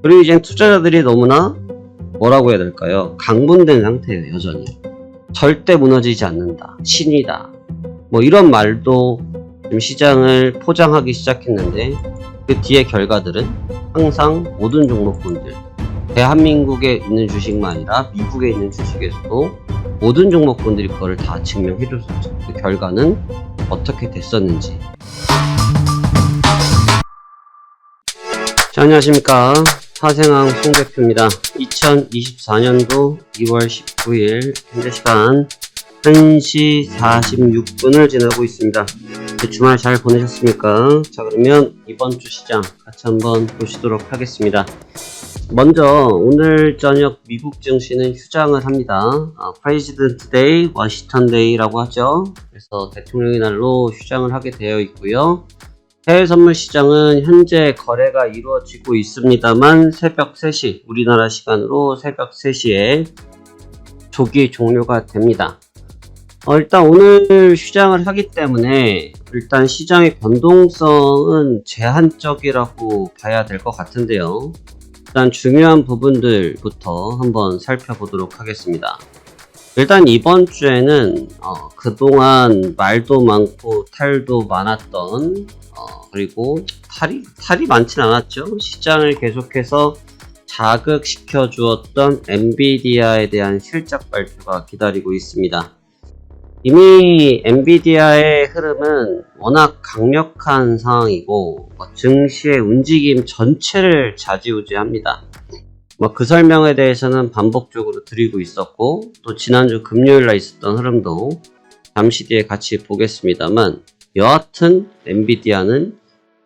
그리고 이제 투자자들이 너무나 뭐라고 해야 될까요? 강분된 상태예요. 여전히 절대 무너지지 않는다, 신이다, 뭐 이런 말도 좀 시장을 포장하기 시작했는데, 그 뒤의 결과들은 항상 모든 종목군들, 대한민국에 있는 주식만 아니라 미국에 있는 주식에서도 모든 종목군들이 그거를 다 증명해줬었죠. 그 결과는 어떻게 됐었는지. 자, 안녕하십니까. 사생왕 송대표입니다. 2024년도 2월 19일 현재 시간 1시 46분을 지나고 있습니다. 주말 잘 보내셨습니까? 자, 그러면 이번 주 시장 같이 한번 보시도록 하겠습니다. 먼저 오늘 저녁 미국 증시는 휴장을 합니다. President Day, 워싱턴 데이라고 하죠. 그래서 대통령의 날로 휴장을 하게 되어 있고요. 해외 선물 시장은 현재 거래가 이루어지고 있습니다만 새벽 3시, 우리나라 시간으로 새벽 3시에 조기 종료가 됩니다. 일단 오늘 휴장을 하기 때문에 일단 시장의 변동성은 제한적이라고 봐야 될 것 같은데요. 일단 중요한 부분들부터 한번 살펴보도록 하겠습니다. 일단 이번 주에는 그동안 말도 많고 탈도 많았던 그리고 탈이 많진 않았죠. 시장을 계속해서 자극시켜 주었던 엔비디아에 대한 실적 발표가 기다리고 있습니다. 이미 엔비디아의 흐름은 워낙 강력한 상황이고 증시의 움직임 전체를 좌지우지합니다. 그 설명에 대해서는 반복적으로 드리고 있었고, 또 지난주 금요일날 있었던 흐름도 잠시 뒤에 같이 보겠습니다만, 여하튼 엔비디아는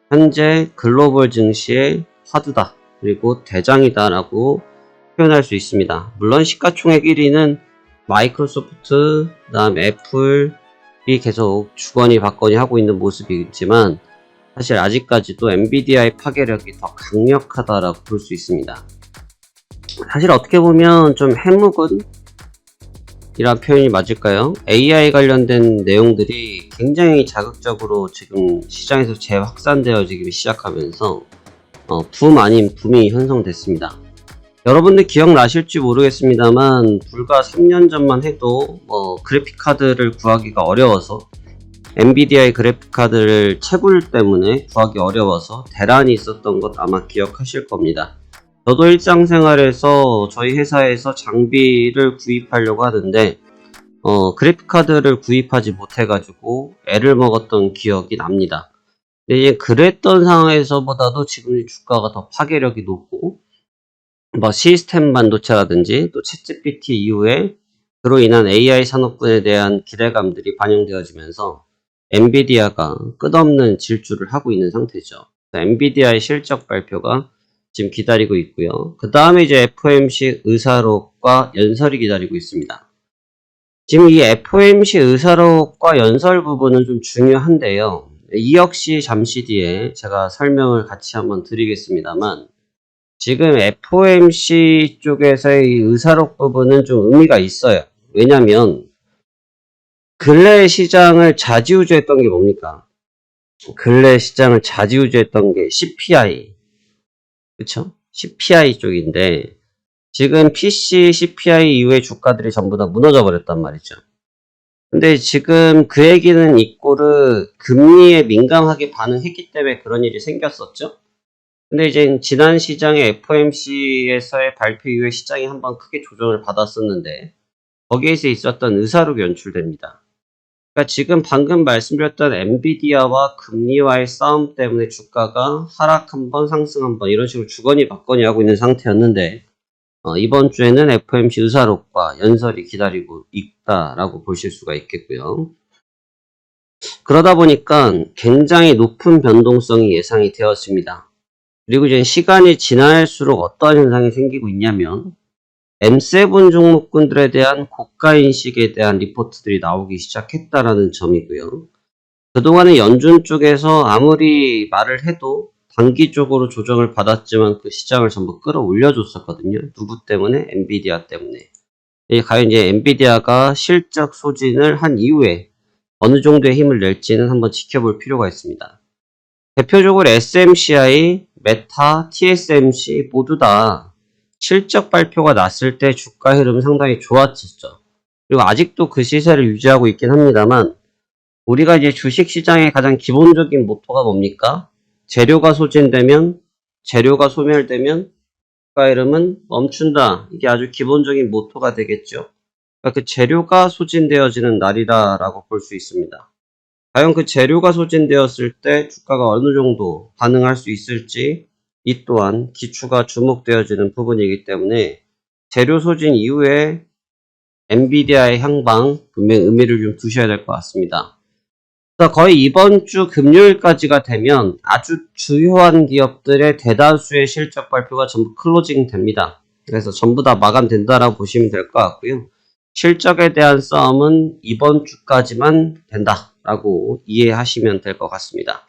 현재 글로벌 증시의 화두다, 그리고 대장이다 라고 표현할 수 있습니다. 물론 시가총액 1위는 마이크로소프트, 그 다음에 애플이 계속 주거니 받거니 하고 있는 모습이지만, 사실 아직까지도 엔비디아의 파괴력이 더 강력하다라고 볼 수 있습니다. 사실 어떻게 보면 좀 해묵은 이란 표현이 맞을까요? AI 관련된 내용들이 굉장히 자극적으로 지금 시장에서 재확산되어지기 시작하면서 붐 아닌 붐이 형성됐습니다. 여러분들 기억나실지 모르겠습니다만 불과 3년 전만 해도 그래픽카드를 구하기가 어려워서, 엔비디아의 그래픽카드를 채굴 때문에 구하기 어려워서 대란이 있었던 것 아마 기억하실 겁니다. 저도 일상생활에서 저희 회사에서 장비를 구입하려고 하는데 그래픽카드를 구입하지 못해가지고 애를 먹었던 기억이 납니다. 근데 이제 그랬던 상황에서보다도 지금 주가가 더 파괴력이 높고, 시스템 반도체라든지 또 챗GPT 이후에 그로 인한 AI 산업군에 대한 기대감들이 반영되어지면서 엔비디아가 끝없는 질주를 하고 있는 상태죠. 엔비디아의 실적 발표가 지금 기다리고 있고요. 그 다음에 이제 FOMC 의사록과 연설이 기다리고 있습니다. 지금 이 FOMC 의사록과 연설 부분은 좀 중요한데요. 이 역시 잠시 뒤에 제가 설명을 같이 한번 드리겠습니다만, 지금 FOMC 쪽에서의 이 의사록 부분은 좀 의미가 있어요. 왜냐면 근래 시장을 좌지우지했던 게 뭡니까? 근래 시장을 좌지우지했던 게 CPI, 그쵸? CPI 쪽인데, 지금 PC, CPI 이후의 주가들이 전부 다 무너져 버렸단 말이죠. 근데 지금 그 얘기는 이꼬르 금리에 민감하게 반응했기 때문에 그런 일이 생겼었죠. 근데 이제 지난 시장의 FOMC에서의 발표 이후에 시장이 한번 크게 조정을 받았었는데, 거기에서 있었던 의사록이 연출됩니다. 그러니까 지금 방금 말씀드렸던 엔비디아와 금리와의 싸움 때문에 주가가 하락 한번 상승 한번 이런 식으로 주거니 받거니 하고 있는 상태였는데, 이번 주에는 FOMC 의사록과 연설이 기다리고 있다라고 보실 수가 있겠고요. 그러다 보니까 굉장히 높은 변동성이 예상이 되었습니다. 그리고 이제 시간이 지날수록 어떠한 현상이 생기고 있냐면, M7 종목군들에 대한 고가인식에 대한 리포트들이 나오기 시작했다라는 점이고요. 그동안에 연준 쪽에서 아무리 말을 해도 단기적으로 조정을 받았지만 그 시장을 전부 끌어올려줬었거든요. 누구 때문에? 엔비디아 때문에. 과연 이제 엔비디아가 실적 소진을 한 이후에 어느 정도의 힘을 낼지는 한번 지켜볼 필요가 있습니다. 대표적으로 SMCI, 메타, TSMC 모두 다 실적 발표가 났을 때 주가 흐름은 상당히 좋았었죠. 그리고 아직도 그 시세를 유지하고 있긴 합니다만, 우리가 이제 주식시장의 가장 기본적인 모토가 뭡니까? 재료가 소진되면, 재료가 소멸되면 주가 흐름은 멈춘다. 이게 아주 기본적인 모토가 되겠죠. 그러니까 그 재료가 소진되어지는 날이다라고 볼 수 있습니다. 과연 그 재료가 소진되었을 때 주가가 어느 정도 반응할 수 있을지, 이 또한 기추가 주목되어지는 부분이기 때문에 재료 소진 이후에 엔비디아의 향방 분명히 의미를 좀 두셔야 될 것 같습니다. 거의 이번 주 금요일까지가 되면 아주 주요한 기업들의 대다수의 실적 발표가 전부 클로징 됩니다. 그래서 전부 다 마감된다라고 보시면 될 것 같고요. 실적에 대한 싸움은 이번 주까지만 된다라고 이해하시면 될 것 같습니다.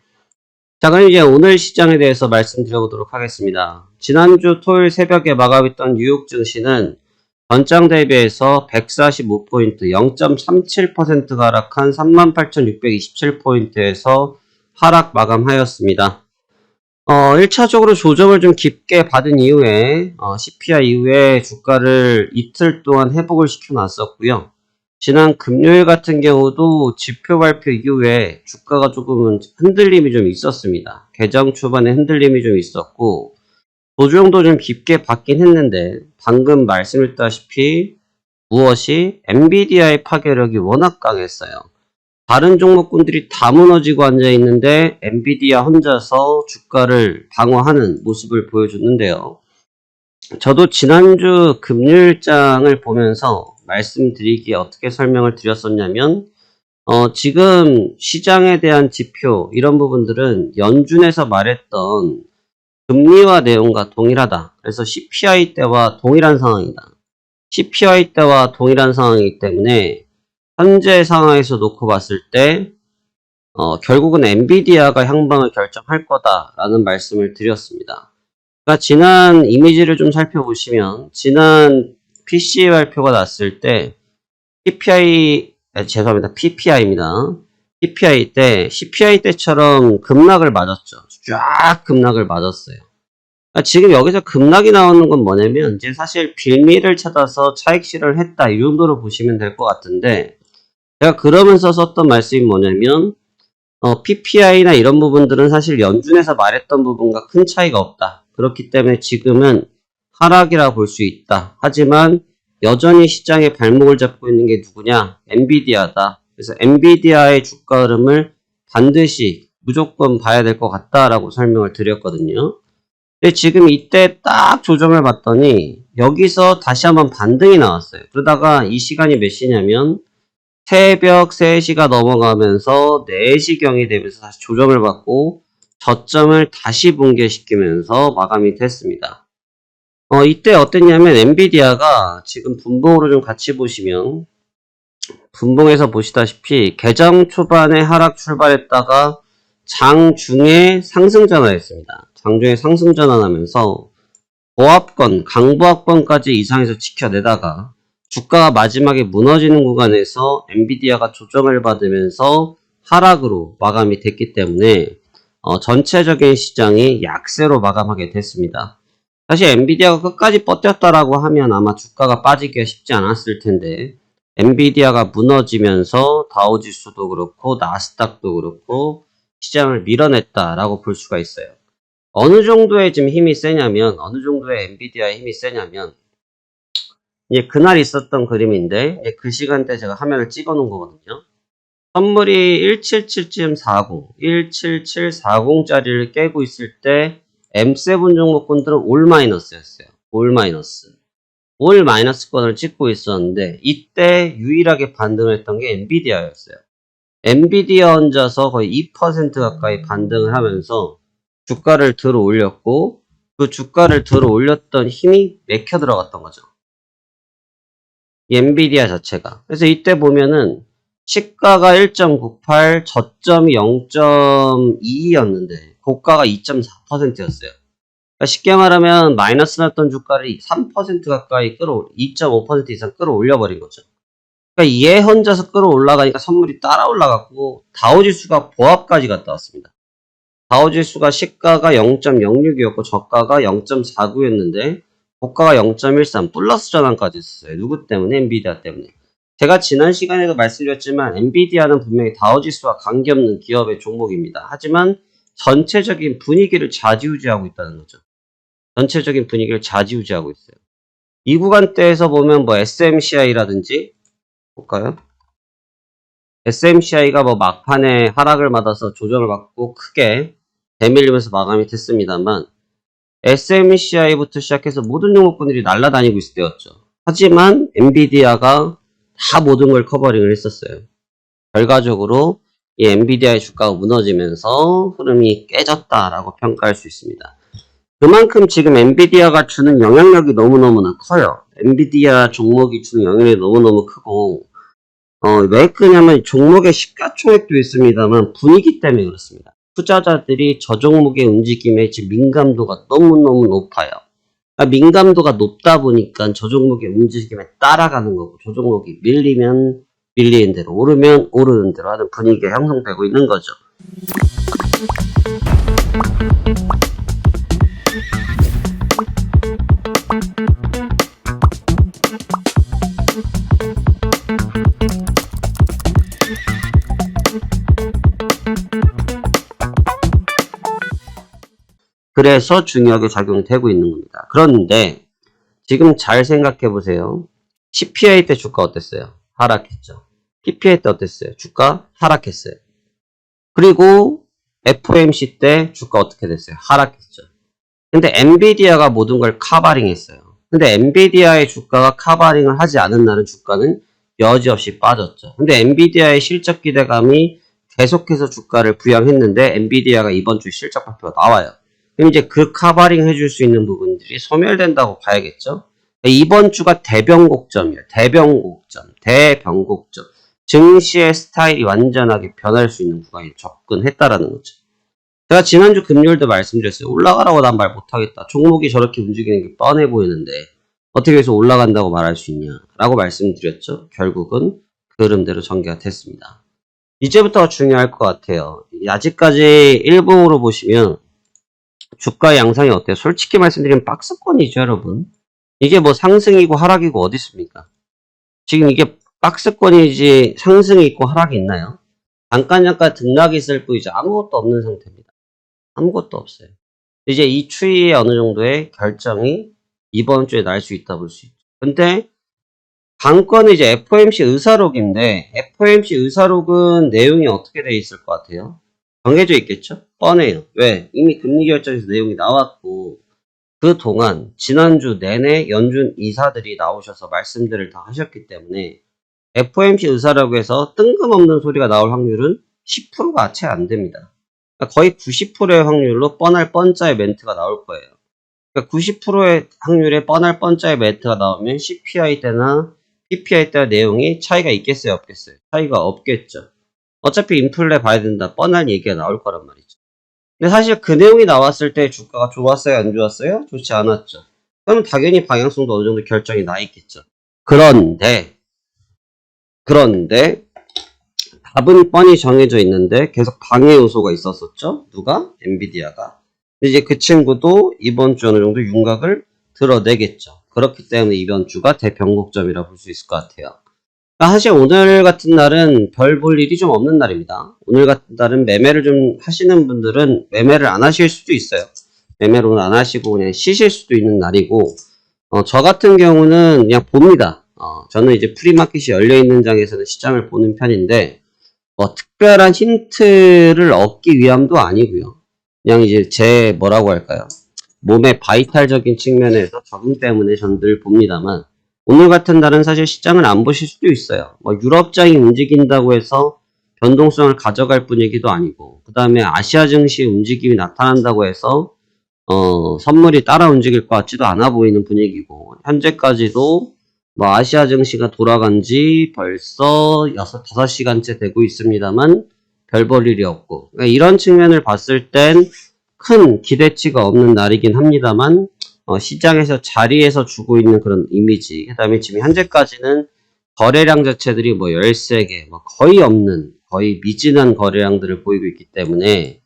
자, 그럼 이제 오늘 시장에 대해서 말씀드려보도록 하겠습니다. 지난주 토요일 새벽에 마감했던 뉴욕 증시는 전장 대비해서 145포인트, 0.37% 하락한 38,627포인트에서 하락 마감하였습니다. 1차적으로 조정을 좀 깊게 받은 이후에 CPI 이후에 주가를 이틀 동안 회복을 시켜놨었고요. 지난 금요일 같은 경우도 지표 발표 이후에 주가가 조금은 흔들림이 좀 있었습니다. 개장 초반에 흔들림이 좀 있었고 조정도 좀 깊게 받긴 했는데 방금 말씀드렸다시피 무엇이 엔비디아의 파괴력이 워낙 강했어요. 다른 종목군들이 다 무너지고 앉아있는데 엔비디아 혼자서 주가를 방어하는 모습을 보여줬는데요. 저도 지난주 금요일장을 보면서 말씀드리기에 어떻게 설명을 드렸었냐면 지금 시장에 대한 지표 이런 부분들은 연준에서 말했던 금리와 내용과 동일하다. 그래서 CPI 때와 동일한 상황이다. CPI 때와 동일한 상황이기 때문에 현재 상황에서 놓고 봤을 때 결국은 엔비디아가 향방을 결정할 거다라는 말씀을 드렸습니다. 그러니까 지난 이미지를 좀 살펴보시면 지난 PC 발표가 났을 때 죄송합니다. PPI입니다. PPI 때 CPI 때처럼 급락을 맞았죠. 쫙 급락을 맞았어요. 그러니까 지금 여기서 급락이 나오는 건 뭐냐면 이제 사실 빌미를 찾아서 차익 실현을 했다 이 정도로 보시면 될 것 같은데 제가 그러면서 썼던 말씀이 뭐냐면 PPI나 이런 부분들은 사실 연준에서 말했던 부분과 큰 차이가 없다. 그렇기 때문에 지금은 하락이라 볼 수 있다. 하지만 여전히 시장에 발목을 잡고 있는 게 누구냐? 엔비디아다. 그래서 엔비디아의 주가 흐름을 반드시 무조건 봐야 될 것 같다라고 설명을 드렸거든요. 근데 지금 이때 딱 조정을 봤더니 여기서 다시 한번 반등이 나왔어요. 그러다가 이 시간이 몇 시냐면 새벽 3시가 넘어가면서 4시경이 되면서 다시 조정을 받고 저점을 다시 붕괴시키면서 마감이 됐습니다. 이때 어땠냐면 엔비디아가 지금 분봉으로 좀 같이 보시면 분봉에서 보시다시피 개장 초반에 하락 출발했다가 장중에 상승 전환했습니다. 장중에 상승 전환하면서 보합권, 강보합권까지 이상에서 지켜내다가 주가가 마지막에 무너지는 구간에서 엔비디아가 조정을 받으면서 하락으로 마감이 됐기 때문에 전체적인 시장이 약세로 마감하게 됐습니다. 사실 엔비디아가 끝까지 버텼다라고 하면 아마 주가가 빠지기가 쉽지 않았을 텐데 엔비디아가 무너지면서 다우지수도 그렇고 나스닥도 그렇고 시장을 밀어냈다라고 볼 수가 있어요. 어느 정도의 지금 힘이 세냐면 어느 정도의 엔비디아의 힘이 세냐면 이제 그날 있었던 그림인데 그 시간대 제가 화면을 찍어 놓은 거거든요. 선물이 177.40, 17740짜리를 깨고 있을 때 M7 종목군들은 올 마이너스였어요. 올 마이너스. 올 마이너스권을 찍고 있었는데 이때 유일하게 반등을 했던 게 엔비디아였어요. 엔비디아 혼자서 거의 2% 가까이 반등을 하면서 주가를 들어 올렸고 그 주가를 들어 올렸던 힘이 맥혀 들어갔던 거죠. 이 엔비디아 자체가. 그래서 이때 보면은 시가가 1.98, 저점이 0.22였는데 고가가 2.4%였어요. 그러니까 쉽게 말하면 마이너스 났던 주가를 3% 가까이 2.5% 이상 끌어올려버린 거죠. 그러니까 얘 혼자서 끌어올라가니까 선물이 따라 올라갔고 다우지수가 보합까지 갔다 왔습니다. 다우지수가 시가가 0.06이었고 저가가 0.49였는데 고가가 0.13 플러스 전환까지 있었어요. 누구 때문에? 엔비디아 때문에. 제가 지난 시간에도 말씀드렸지만 엔비디아는 분명히 다우지수와 관계없는 기업의 종목입니다. 하지만 전체적인 분위기를 좌지우지하고 있다는 거죠. 전체적인 분위기를 좌지우지하고 있어요. 이 구간대에서 보면 뭐 SMCI라든지 볼까요? SMCI가 뭐 막판에 하락을 받아서 조정을 받고 크게 대밀리면서 마감이 됐습니다만 SMCI부터 시작해서 모든 종목군들이 날아다니고 있을 때였죠. 하지만 엔비디아가 다 모든 걸 커버링을 했었어요. 결과적으로 이 엔비디아의 주가가 무너지면서 흐름이 깨졌다라고 평가할 수 있습니다. 그만큼 지금 엔비디아가 주는 영향력이 너무너무나 커요. 엔비디아 종목이 주는 영향력이 너무너무 크고 왜 그러냐면 종목의 시가총액도 있습니다만 분위기 때문에 그렇습니다. 투자자들이 저 종목의 움직임에 지금 민감도가 너무너무 높아요. 그러니까 민감도가 높다 보니까 저 종목의 움직임에 따라가는 거고 저 종목이 밀리면 밀리는 대로 오르면 오르는 대로 하는 분위기가 형성되고 있는 거죠. 그래서 중요하게 작용되고 있는 겁니다. 그런데 지금 잘 생각해 보세요. CPI 때 주가 어땠어요? 하락했죠. PPI 때 어땠어요? 주가 하락했어요. 그리고 FOMC 때 주가 어떻게 됐어요? 하락했죠. 근데 엔비디아가 모든 걸 카바링 했어요. 근데 엔비디아의 주가가 카바링을 하지 않은 날은 주가는 여지없이 빠졌죠. 근데 엔비디아의 실적 기대감이 계속해서 주가를 부양했는데 엔비디아가 이번 주 실적 발표가 나와요. 그럼 이제 그 카바링 해줄 수 있는 부분들이 소멸된다고 봐야겠죠. 이번 주가 대변곡점이에요. 대변곡점. 증시의 스타일이 완전하게 변할 수 있는 구간에 접근했다라는 거죠. 제가 지난주 금요일도 말씀드렸어요. 올라가라고 난 말 못하겠다. 종목이 저렇게 움직이는 게 뻔해 보이는데 어떻게 해서 올라간다고 말할 수 있냐 라고 말씀드렸죠. 결국은 그 흐름대로 전개가 됐습니다. 이제부터가 중요할 것 같아요. 아직까지 일봉으로 보시면 주가 양상이 어때요? 솔직히 말씀드리면 박스권이죠, 여러분. 이게 뭐 상승이고 하락이고 어디 있습니까? 지금 이게 박스권이지 상승이 있고 하락이 있나요? 잠깐 등락이 있을 뿐이죠. 아무것도 없는 상태입니다. 아무것도 없어요. 이제 이 추이의 어느 정도의 결정이 이번 주에 날 수 있다 볼 수 있죠. 근데 관건은 이제 FOMC 의사록인데 FOMC 의사록은 내용이 어떻게 돼 있을 것 같아요? 정해져 있겠죠? 뻔해요. 왜? 이미 금리 결정에서 내용이 나왔고 그동안 지난주 내내 연준 이사들이 나오셔서 말씀들을 다 하셨기 때문에 FOMC 의사록에서 뜬금없는 소리가 나올 확률은 10%가 채 안 됩니다. 그러니까 거의 90%의 확률로 뻔할 뻔짜의 멘트가 나올 거예요. 그러니까 90%의 확률에 뻔할 뻔짜의 멘트가 나오면 CPI 때나 PPI 때 내용이 차이가 있겠어요? 없겠어요? 차이가 없겠죠. 어차피 인플레 봐야 된다. 뻔한 얘기가 나올 거란 말이죠. 근데 사실 그 내용이 나왔을 때 주가가 좋았어요? 안 좋았어요? 좋지 않았죠. 그러면 당연히 방향성도 어느 정도 결정이 나 있겠죠. 그런데 답은 뻔히 정해져 있는데 계속 방해 요소가 있었었죠. 누가? 엔비디아가. 근데 이제 그 친구도 이번 주 어느 정도 윤곽을 드러내겠죠. 그렇기 때문에 이번 주가 대변곡점이라 볼 수 있을 것 같아요. 사실 오늘 같은 날은 별 볼 일이 좀 없는 날입니다. 오늘 같은 날은 매매를 좀 하시는 분들은 매매를 안 하실 수도 있어요. 매매를 오늘 안 하시고 그냥 쉬실 수도 있는 날이고 저 같은 경우는 그냥 봅니다. 저는 이제 프리마켓이 열려있는 장에서는 시장을 보는 편인데 특별한 힌트를 얻기 위함도 아니고요. 그냥 이제 제 뭐라고 할까요? 몸의 바이탈적인 측면에서 적응 때문에 전 늘 봅니다만 오늘 같은 날은 사실 시장을 안 보실 수도 있어요. 유럽장이 움직인다고 해서 변동성을 가져갈 뿐이기도 아니고 그 다음에 아시아 증시 움직임이 나타난다고 해서 선물이 따라 움직일 것 같지도 않아 보이는 분위기고 현재까지도 아시아 증시가 돌아간 지 벌써 5시간째 되고 있습니다만 별 볼 일이 없고 그러니까 이런 측면을 봤을 땐 큰 기대치가 없는 날이긴 합니다만 시장에서 자리에서 주고 있는 그런 이미지 그 다음에 지금 현재까지는 거래량 자체들이 13개 거의 없는 거의 미진한 거래량들을 보이고 있기 때문에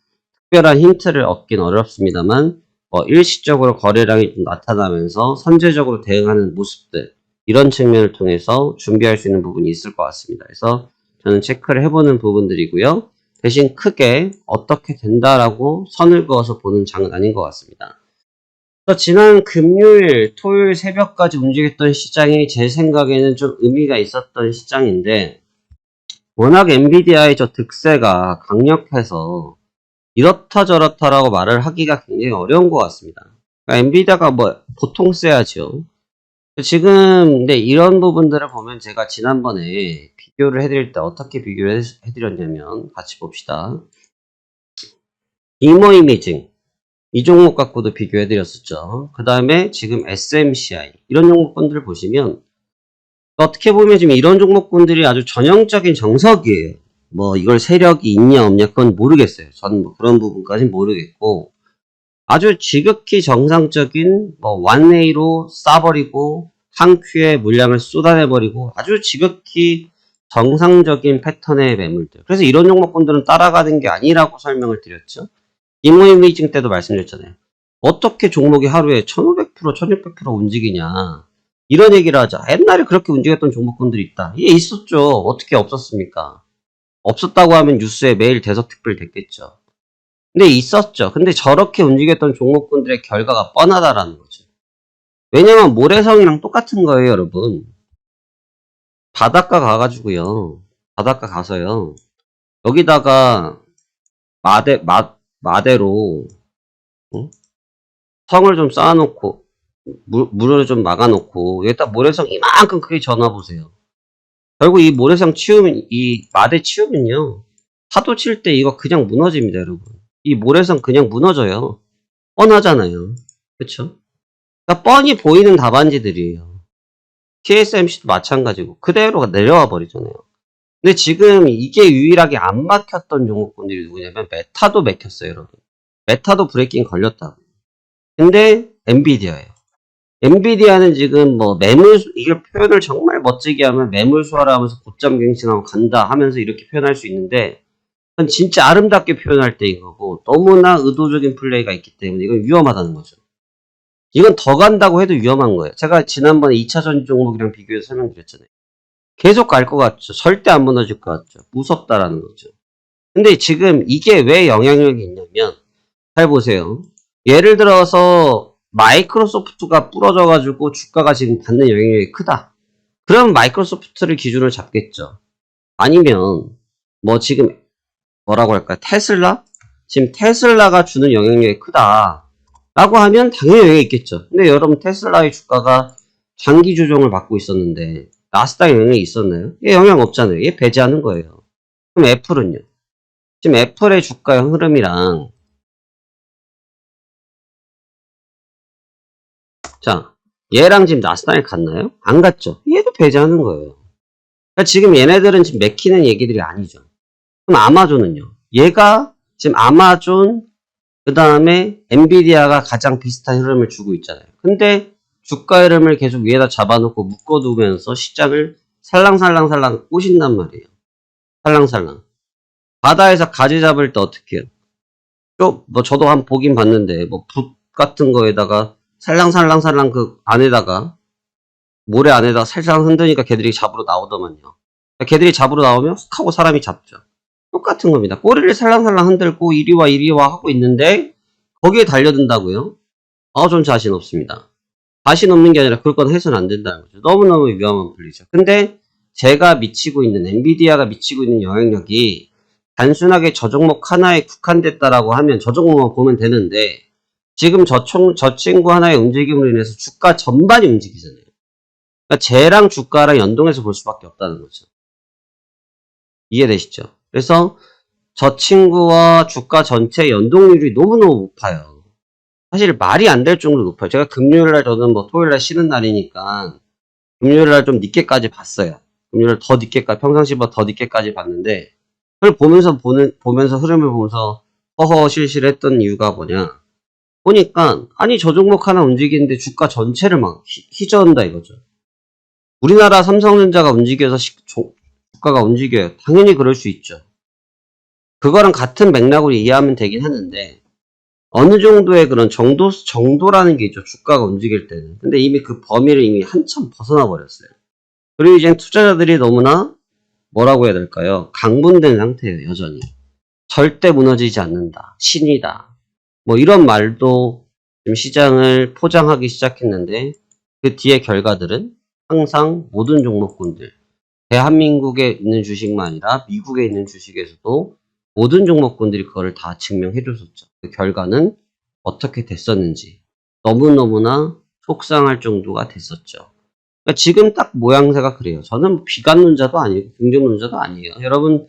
특별한 힌트를 얻긴 어렵습니다만 일시적으로 거래량이 좀 나타나면서 선제적으로 대응하는 모습들 이런 측면을 통해서 준비할 수 있는 부분이 있을 것 같습니다. 그래서 저는 체크를 해보는 부분들이고요. 대신 크게 어떻게 된다라고 선을 그어서 보는 장은 아닌 것 같습니다. 그래서 지난 금요일, 토요일 새벽까지 움직였던 시장이 제 생각에는 좀 의미가 있었던 시장인데 워낙 엔비디아의 저 득세가 강력해서 이렇다 저렇다라고 말을 하기가 굉장히 어려운 것 같습니다. 그러니까 엔비디아가 뭐 보통 세야죠. 지금 근데 이런 부분들을 보면 제가 지난번에 비교를 해드릴 때 어떻게 비교를 해드렸냐면 같이 봅시다. 이모 이미징 이 종목 갖고도 비교해드렸었죠. 그 다음에 지금 SMCI 이런 종목군들을 보시면 어떻게 보면 지금 이런 종목군들이 아주 전형적인 정석이에요. 뭐 이걸 세력이 있냐 없냐 그건 모르겠어요. 저는 뭐 그런 부분까지는 모르겠고 아주 지극히 정상적인 뭐 원웨이로 싸버리고 한 큐에 물량을 쏟아내버리고 아주 지극히 정상적인 패턴의 매물들. 그래서 이런 종목군들은 따라가는 게 아니라고 설명을 드렸죠. 이모이미징 때도 말씀드렸잖아요. 어떻게 종목이 하루에 1500%, 1600% 움직이냐. 이런 얘기를 하자. 옛날에 그렇게 움직였던 종목군들이 있다. 예, 있었죠. 어떻게 없었습니까? 없었다고 하면 뉴스에 매일 대서특필 됐겠죠. 근데 있었죠. 근데 저렇게 움직였던 종목군들의 결과가 뻔하다라는 거죠. 왜냐면 모래성이랑 똑같은 거예요, 여러분. 바닷가 가가지고요. 바닷가 가서요. 여기다가 마대로 응? 성을 좀 쌓아놓고 물을 좀 막아놓고 여기다 모래성 이만큼 크게 전화보세요. 결국 이 모래성 치우면 이 마대 치우면요. 파도 칠 때 이거 그냥 무너집니다, 여러분. 이 모래성 그냥 무너져요. 뻔하잖아요. 그쵸? 그러니까 뻔히 보이는 답안지들이에요. TSMC도 마찬가지고 그대로 내려와 버리잖아요. 근데 지금 이게 유일하게 안 막혔던 종목군들이 누구냐면 메타도 막혔어요, 여러분. 메타도 브레이킹 걸렸다고. 근데 엔비디아예요. 엔비디아는 지금 뭐 이걸 표현을 정말 멋지게 하면 매물 수하라 하면서 고점 갱신하고 간다 하면서 이렇게 표현할 수 있는데 그건 진짜 아름답게 표현할 때인 거고 너무나 의도적인 플레이가 있기 때문에 이건 위험하다는 거죠. 이건 더 간다고 해도 위험한 거예요. 제가 지난번에 2차전 종목이랑 비교해서 설명드렸잖아요. 계속 갈 것 같죠. 절대 안 무너질 것 같죠. 무섭다라는 거죠. 근데 지금 이게 왜 영향력이 있냐면 잘 보세요. 예를 들어서 마이크로소프트가 부러져가지고 주가가 지금 받는 영향력이 크다. 그럼 마이크로소프트를 기준으로 잡겠죠. 아니면 뭐 지금 뭐라고 할까요? 테슬라? 지금 테슬라가 주는 영향력이 크다. 라고 하면 당연히 영향이 있겠죠. 근데 여러분 테슬라의 주가가 장기 조정을 받고 있었는데 나스닥에 영향이 있었나요? 얘 영향 없잖아요. 얘 배제하는 거예요. 그럼 애플은요? 지금 애플의 주가 흐름이랑 자 얘랑 지금 나스닥에 갔나요? 안 갔죠. 얘도 배제하는 거예요. 그러니까 지금 얘네들은 지금 맥히는 얘기들이 아니죠. 그럼 아마존은요? 얘가 지금 아마존 그 다음에 엔비디아가 가장 비슷한 흐름을 주고 있잖아요. 근데 주가 흐름을 계속 위에다 잡아놓고 묶어두면서 시장을 살랑살랑살랑 꼬신단 말이에요. 살랑살랑. 바다에서 가지 잡을 때 어떻게 해요? 뭐 저도 한번 보긴 봤는데 뭐 붓 같은 거에다가 살랑살랑살랑 그 안에다가 모래 안에다가 살살 흔드니까 걔들이 잡으러 나오더만요. 걔들이 잡으러 나오면 훅 하고 사람이 잡죠. 똑같은 겁니다. 꼬리를 살랑살랑 흔들고 이리와 하고 있는데 거기에 달려든다고요? 전 자신 없습니다. 자신 없는 게 아니라 그걸 건 해서는 안 된다는 거죠. 너무너무 위험한 분리죠. 근데 제가 미치고 있는 엔비디아가 미치고 있는 영향력이 단순하게 저 종목 하나에 국한됐다라고 하면 저 종목만 보면 되는데 지금 저 친구 하나의 움직임으로 인해서 주가 전반이 움직이잖아요. 그러니까 쟤랑 주가랑 연동해서 볼 수밖에 없다는 거죠. 이해되시죠? 그래서 저 친구와 주가 전체 연동률이 너무너무 높아요. 사실 말이 안 될 정도로 높아요. 제가 금요일날 저는 뭐 토요일날 쉬는 날이니까 금요일날 좀 늦게까지 봤어요. 금요일 더 늦게까지 평상시보다 더 늦게까지 봤는데 그걸 보면서 흐름을 보면서 허허실실했던 이유가 뭐냐 보니까 아니 저 종목 하나 움직이는데 주가 전체를 막 휘저은다 이거죠. 우리나라 삼성전자가 움직여서 주가가 움직여요. 당연히 그럴 수 있죠. 그거랑 같은 맥락으로 이해하면 되긴 하는데 어느 정도의 그런 정도라는 게 있죠. 주가가 움직일 때는. 근데 이미 그 범위를 이미 한참 벗어나 버렸어요. 그리고 이제 투자자들이 너무나 뭐라고 해야 될까요? 강분된 상태예요. 여전히. 절대 무너지지 않는다. 신이다. 뭐 이런 말도 지금 시장을 포장하기 시작했는데 그 뒤의 결과들은 항상 모든 종목군들 대한민국에 있는 주식만 아니라 미국에 있는 주식에서도 모든 종목군들이 그거를 다 증명해 줬었죠. 그 결과는 어떻게 됐었는지 너무너무나 속상할 정도가 됐었죠. 그러니까 지금 딱 모양새가 그래요. 저는 비관론자도 아니고 긍정론자도 아니에요. 여러분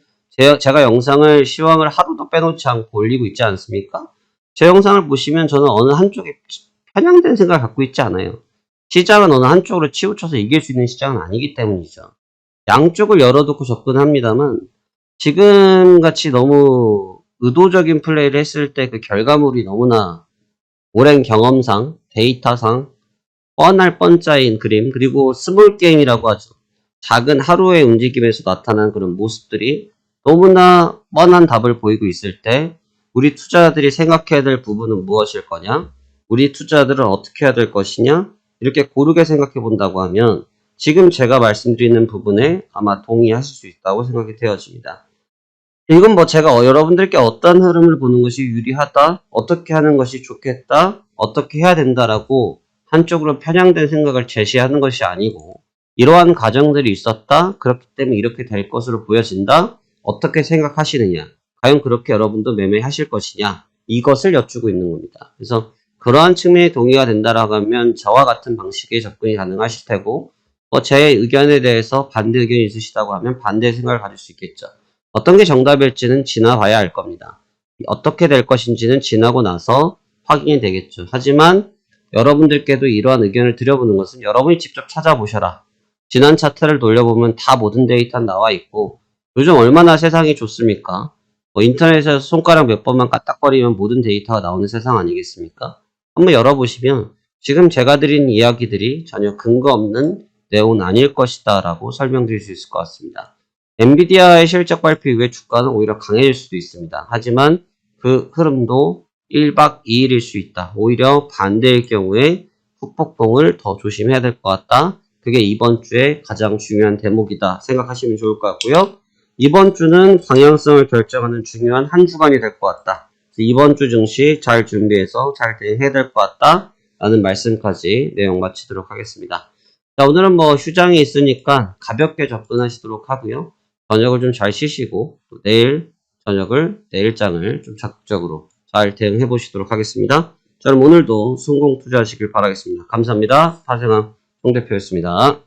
제가 영상을 시황을 하루도 빼놓지 않고 올리고 있지 않습니까? 제 영상을 보시면 저는 어느 한쪽에 편향된 생각을 갖고 있지 않아요. 시장은 어느 한쪽으로 치우쳐서 이길 수 있는 시장은 아니기 때문이죠. 양쪽을 열어두고 접근합니다만 지금같이 너무 의도적인 플레이를 했을 때 그 결과물이 너무나 오랜 경험상, 데이터상 뻔할 뻔짜인 그림, 그리고 스몰 게임이라고 하죠. 작은 하루의 움직임에서 나타난 그런 모습들이 너무나 뻔한 답을 보이고 있을 때 우리 투자자들이 생각해야 될 부분은 무엇일 거냐? 우리 투자자들은 어떻게 해야 될 것이냐? 이렇게 고르게 생각해 본다고 하면 지금 제가 말씀드리는 부분에 아마 동의하실 수 있다고 생각이 되어집니다. 이건 뭐 제가 여러분들께 어떤 흐름을 보는 것이 유리하다, 어떻게 하는 것이 좋겠다, 어떻게 해야 된다라고 한쪽으로 편향된 생각을 제시하는 것이 아니고 이러한 과정들이 있었다, 그렇기 때문에 이렇게 될 것으로 보여진다, 어떻게 생각하시느냐, 과연 그렇게 여러분도 매매하실 것이냐, 이것을 여쭈고 있는 겁니다. 그래서 그러한 측면이 동의가 된다라고 하면 저와 같은 방식의 접근이 가능하실 테고 제 의견에 대해서 반대 의견이 있으시다고 하면 반대의 생각을 가질 수 있겠죠. 어떤 게 정답일지는 지나봐야 알 겁니다. 어떻게 될 것인지는 지나고 나서 확인이 되겠죠. 하지만 여러분들께도 이러한 의견을 드려보는 것은 여러분이 직접 찾아보셔라. 지난 차트를 돌려보면 다 모든 데이터는 나와 있고 요즘 얼마나 세상이 좋습니까? 인터넷에서 손가락 몇 번만 까딱거리면 모든 데이터가 나오는 세상 아니겠습니까? 한번 열어보시면 지금 제가 드린 이야기들이 전혀 근거 없는 내용은 아닐 것이다 라고 설명드릴 수 있을 것 같습니다. 엔비디아의 실적 발표 이후에 주가는 오히려 강해질 수도 있습니다. 하지만 그 흐름도 1박 2일일 수 있다. 오히려 반대일 경우에 후폭풍을 더 조심해야 될 것 같다. 그게 이번 주에 가장 중요한 대목이다 생각하시면 좋을 것 같고요. 이번 주는 방향성을 결정하는 중요한 한 주간이 될 것 같다. 이번 주 증시 잘 준비해서 잘 대응해야 될 것 같다 라는 말씀까지 내용 마치도록 하겠습니다. 자, 오늘은 뭐 휴장이 있으니까 가볍게 접근하시도록 하고요. 저녁을 좀 잘 쉬시고 또 내일 저녁을 내일장을 좀 적극적으로 잘 대응해 보시도록 하겠습니다. 자, 그럼 오늘도 성공 투자하시길 바라겠습니다. 감사합니다. 사생왕 송 대표였습니다.